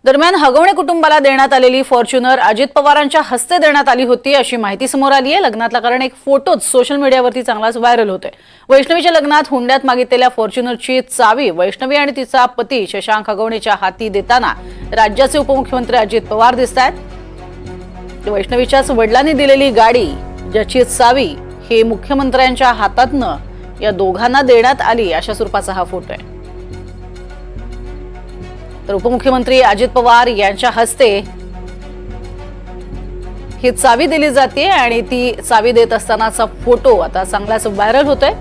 दरम्यान हगवणे कुटुंबाला देण्यात आलेली फॉर्च्युनर अजित पवारांच्या हस्ते देण्यात आली होती अशी माहिती समोर आली आहे। लग्नातला कारण एक फोटोच सोशल मीडियावरती चांगलाच व्हायरल होतोय। वैष्णवीच्या लग्नात हुंड्यात मागितलेल्या फॉर्च्युनरची चावी वैष्णवी आणि तिचा पती शशांक हगवणेच्या हाती देताना राज्याचे उपमुख्यमंत्री अजित पवार दिसतायत। वैष्णवीच्याच वडिलांनी दिलेली गाडी ज्याची चावी हे मुख्यमंत्र्यांच्या हातातनं या दोघांना देण्यात आली अशा स्वरूपाचा हा फोटो आहे। तर उपमुख्यमंत्री अजित पवार यांच्या हस्ते ही चावी दिली जाते आणि ती चावी देत असतानाचा फोटो आता चांगलाच व्हायरल होतोय।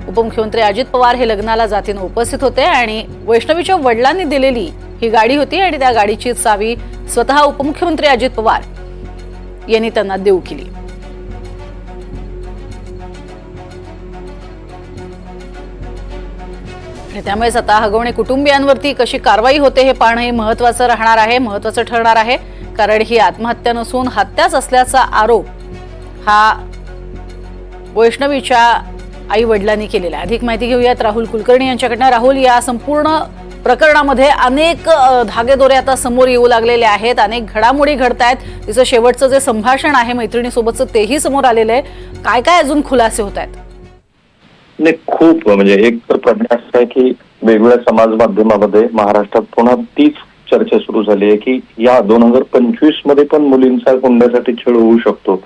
उपमुख्यमंत्री अजित पवार हे लग्नाला जातीनं उपस्थित होते आणि वैष्णवीच्या वडिलांनी दिलेली ही गाडी होती आणि त्या गाडीची चावी स्वतः उपमुख्यमंत्री अजित पवार यांनी त्यांना देऊ केली। त्यामुळेच आता हगवणे कुटुंबियांवरती कशी कारवाई होते हे पाहणं हे महत्त्वाचं राहणार आहे, महत्त्वाचं ठरणार आहे। कारण ही आत्महत्या नसून हत्याच असल्याचा आरोप हा वैष्णवीच्या आई वडिलांनी केलेला आहे। अधिक माहिती घेऊयात राहुल कुलकर्णी यांच्याकडनं। राहुल, या संपूर्ण प्रकरणामध्ये अनेक धागेदोरे आता समोर येऊ लागलेले आहेत, अनेक घडामोडी घडतायत। तिचं शेवटचं जे संभाषण आहे मैत्रिणीसोबतचं तेही समोर आलेलं आहे। काय काय अजून खुलासे होत आहेत? नाही, खूप म्हणजे एक तर प्रश्न असा आहे की वेगवेगळ्या समाज माध्यमामध्ये महाराष्ट्रात पुन्हा तीच चर्चा सुरू झाली आहे की या 2025 मध्ये पण मुलींचा हुंड्यासाठी छळ होऊ शकतो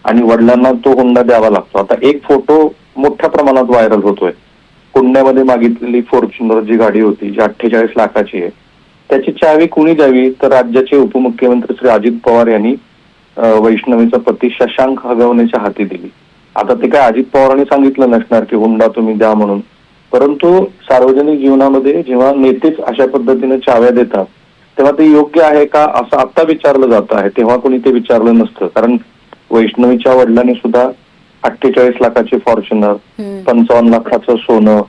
आणि वडिलांना तो हुंडा द्यावा लागतो। आता एक फोटो मोठ्या प्रमाणात व्हायरल होतोय। हुंड्यामध्ये मागितलेली फॉर्च्युनर जी गाडी होती जी 48 लाखाची आहे, त्याची चावी कुणी द्यावी तर राज्याचे उपमुख्यमंत्री श्री अजित पवार यांनी वैष्णवीचा पती शशांक हगवणेच्या हाती दिली। आता ते काय अजित पवारांनी सांगितलं नसणार की हुंडा तुम्ही द्या म्हणून, परंतु सार्वजनिक जीवनामध्ये जेव्हा नेतेच अशा पद्धतीने चाव्या देतात तेव्हा ते योग्य आहे का असं आता विचारलं जात आहे। तेव्हा कोणी ते विचारलं नसतं, कारण वैष्णवीच्या वडिलांनी सुद्धा 48 लाखाची फॉर्च्युनर, 55 लाखाचं सोनं,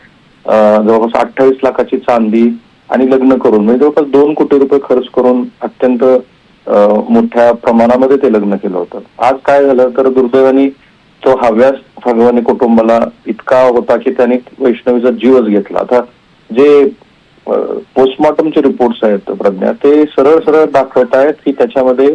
जवळपास 28 लाखाची चांदी आणि लग्न करून म्हणजे जवळपास 2 कोटी रुपये खर्च करून अत्यंत मोठ्या प्रमाणामध्ये ते लग्न केलं होतं। आज काय झालं तर दुर्दैवाने तो हव्यास हगवणे कुटुंबाला इतका होता की त्यांनी वैष्णवीचा जीवच घेतला। आता जे पोस्टमॉर्टमचे रिपोर्ट्स आहेत प्रज्ञा, ते सरळ सरळ दाखवत आहेत की त्याच्यामध्ये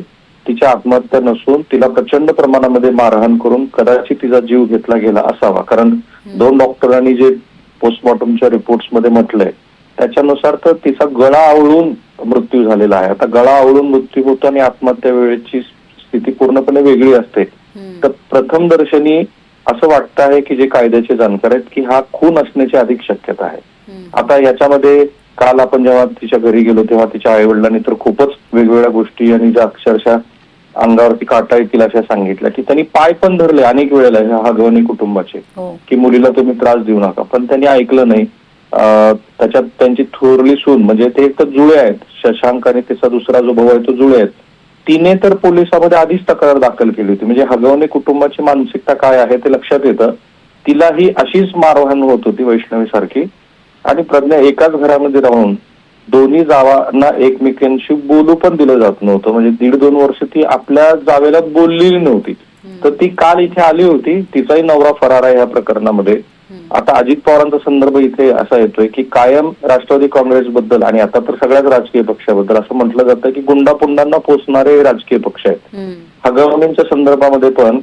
तिच्या आत्महत्या नसून तिला प्रचंड प्रमाणामध्ये मारहाण करून कदाचित तिचा जीव घेतला गेला असावा। कारण 2 डॉक्टरांनी जे पोस्टमॉर्टमच्या रिपोर्ट्स मध्ये म्हटलंय त्याच्यानुसार तर तिचा गळा आवळून मृत्यू झालेला आहे। आता गळा आवळून मृत्यू होतो आणि आत्महत्या वेळेची स्थिती पूर्णपणे वेगळी असते। तर प्रथम दर्शनी असं वाटतं आहे की जे कायद्याचे जाणकार आहेत की हा खून असण्याची अधिक शक्यता आहे। आता याच्यामध्ये काल आपण जेव्हा तिच्या घरी गेलो तेव्हा तिच्या आई वडिलांनी तर खूपच वेगवेगळ्या गोष्टी आणि ज्या अक्षरशः अंगावरती काटा येतील अशा सांगितल्या की त्यांनी पाय पण धरले अनेक वेळेला ह्या हगवणे कुटुंबाचे की मुलीला तुम्ही त्रास देऊ नका, पण त्यांनी ऐकलं नाही। त्याच्यात त्यांची थोरली सून म्हणजे ते एक तर जुळे आहेत, शशांक आणि त्याचा दुसरा जो भाऊ आहे तो जुळे आहेत, तिने तर पोलिसांमध्ये आधीच तक्रार दाखल केली होती। म्हणजे हगवणे कुटुंबाची मानसिकता काय आहे ते लक्षात येतं। तिलाही अशीच मारहाण होत होती वैष्णवी सारखी, आणि प्रज्ञा एकाच घरामध्ये राहून दोन्ही जावांना एकमेकांशी बोलू पण दिलं जात नव्हतं। म्हणजे 1.5-2 वर्ष ती आपल्या जावेला बोललेली नव्हती। तर ती काल इथे आली होती, तिचाही नवरा फरार आहे या प्रकरणामध्ये। आता अजित पवारांचा संदर्भ इथे असा येतोय की कायम राष्ट्रवादी काँग्रेसबद्दल आणि आता तर सगळ्याच राजकीय पक्षाबद्दल असं म्हटलं जातं की गुंडापुंडांना पोचणारे राजकीय पक्ष आहेत। हगवणेंच्या संदर्भामध्ये पण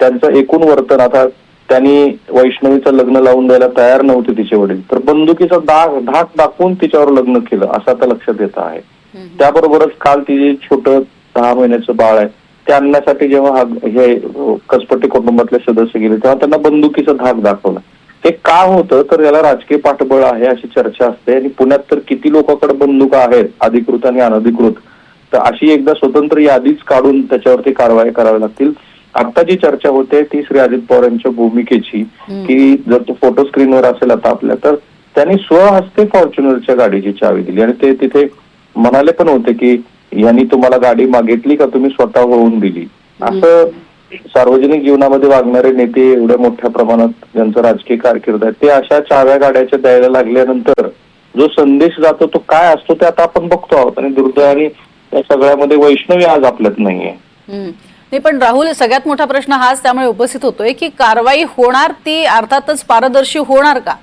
त्यांचं एकूण वर्तन, आता त्यांनी वैष्णवीचं लग्न लावून द्यायला तयार नव्हते तिचे वडील, तर बंदुकीचा धाक दाखवून तिच्यावर लग्न केलं असं आता लक्षात येत आहे। त्याबरोबरच काल तिचे छोटं 10 महिन्याचं बाळ आहे ते आणण्यासाठी जेव्हा हे कसपटे कुटुंबातले सदस्य गेले तेव्हा त्यांना बंदुकीचा धाक दाखवला। हे का होतं तर याला राजकीय पाठबळ आहे अशी चर्चा असते, आणि पुण्यात तर किती लोकांकडे बंदुका आहेत अधिकृत आणि अनधिकृत, तर अशी एकदा स्वतंत्र यादीच काढून त्याच्यावरती कारवाई करावी लागतील। आता जी चर्चा होते ती श्री अजित पवार यांच्या भूमिकेची की जर तो फोटो स्क्रीनवर असेल आता आपल्या, तर त्यांनी स्वहस्ते फॉर्च्युनरच्या गाडीची चावी दिली आणि ते तिथे म्हणाले पण होते की यांनी तुम्हाला गाडी मागितली का तुम्ही स्वतः होऊन दिली। असं सार्वजनिक जीवनामध्ये वागणारे नेते एवढ्या मोठ्या प्रमाणात ज्यांचं राजकीय कारकीर्द आहे ते अशा चाव्या गाड्याच्या द्यायला लागल्यानंतर जो संदेश जातो तो काय असतो ते आता आपण बघतो आहोत। आणि दुर्दैवाने या सगळ्यामध्ये वैष्णवी आज आपल्यात नाहीये। नाही, पण राहुल, सगळ्यात मोठा प्रश्न हाच त्यामुळे उपस्थित होतोय की कारवाई होणार ती अर्थातच पारदर्शी होणार का?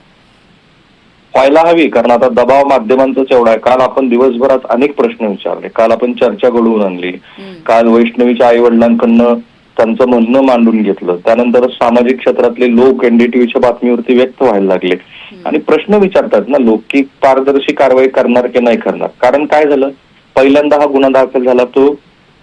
व्हायला हवी, कारण आता दबाव माध्यमांचाच एवढा आहे. काल आपण दिवसभरात अनेक प्रश्न विचारले, काल आपण चर्चा घडवून आणली, काल वैष्णवीच्या आई वडिलांकडनं त्यांचं म्हणणं मांडून घेतलं, त्यानंतर सामाजिक क्षेत्रातले लोक एनडीटीव्हीच्या बातमीवरती व्यक्त व्हायला लागले आणि प्रश्न विचारतात ना लोक की पारदर्शी कारवाई करणार की नाही करणार. कारण काय झालं, पहिल्यांदा हा गुन्हा दाखल झाला तो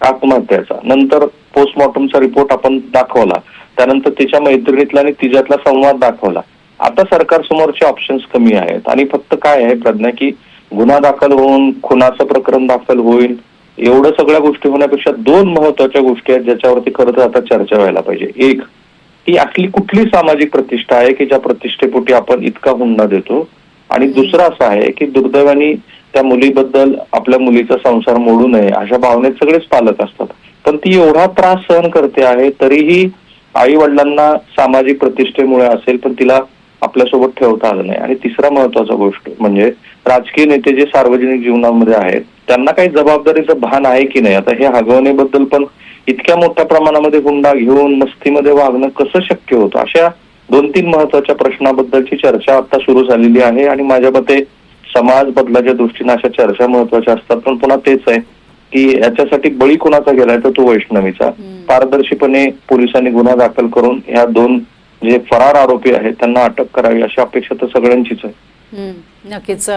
आत्महत्याचा, नंतर पोस्टमॉर्टमचा रिपोर्ट आपण दाखवला, त्यानंतर तिच्या मैत्रिणीतला आणि तिच्यातला संवाद दाखवला. आता सरकार समोरचे ऑप्शन्स कमी आहेत आणि फक्त काय आहे प्रज्ञा की गुन्हा दाखल होऊन खुनाचं प्रकरण दाखल होईल एवढं सगळ्या गोष्टी होण्यापेक्षा दोन महत्वाच्या गोष्टी आहेत ज्याच्यावरती खरं तर आता चर्चा व्हायला पाहिजे. एक, ही असली कुठली सामाजिक प्रतिष्ठा आहे की ज्या प्रतिष्ठेपोटी आपण इतका हुंडा देतो, आणि दुसरं असं आहे की दुर्दैवाने त्या मुलीबद्दल आपल्या मुलीचा संसार मोडू नये अशा भावनेत सगळेच पालक असतात, पण ती एवढा त्रास सहन करते आहे तरीही आई वडिलांना सामाजिक प्रतिष्ठेमुळे असेल पण तिला आपल्यासोबत ठेवता आलं नाही. आणि तिसरा महत्वाचा गोष्ट म्हणजे राजकीय नेते जे सार्वजनिक जीवनामध्ये आहेत त्यांना काही जबाबदारीचं भान आहे की नाही. आता हे हगवणेबद्दल पण इतक्या मोठ्या प्रमाणामध्ये हुंडा घेऊन मस्तीमध्ये वागणं कसं शक्य होतं, अशा 2-3 महत्वाच्या प्रश्नाबद्दलची चर्चा आता सुरू झालेली आहे. आणि माझ्या मते समाज बदलाच्या दृष्टीने अशा चर्चा महत्वाच्या असतात, पण पुन्हा तेच आहे की याच्यासाठी बळी कोणाचा गेलाय तर तो वैष्णवीचा. पारदर्शीपणे पोलिसांनी गुन्हा दाखल करून ह्या 2 जे फरार आरोपी आहेत त्यांना अटक करावी अशी अपेक्षा तर सगळ्यांचीच आहे. नक्कीच.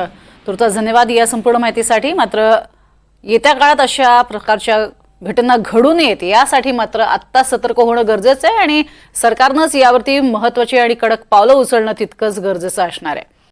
तुर्तास धन्यवाद या संपूर्ण माहितीसाठी. मात्र येत्या काळात अशा प्रकारच्या घटना घडू नयेत यासाठी मात्र आत्ता सतर्क होणं गरजेचं आहे आणि सरकारनंच यावरती महत्त्वाची आणि कडक पावलं उचलणं तितकंच गरजेचं असणार आहे.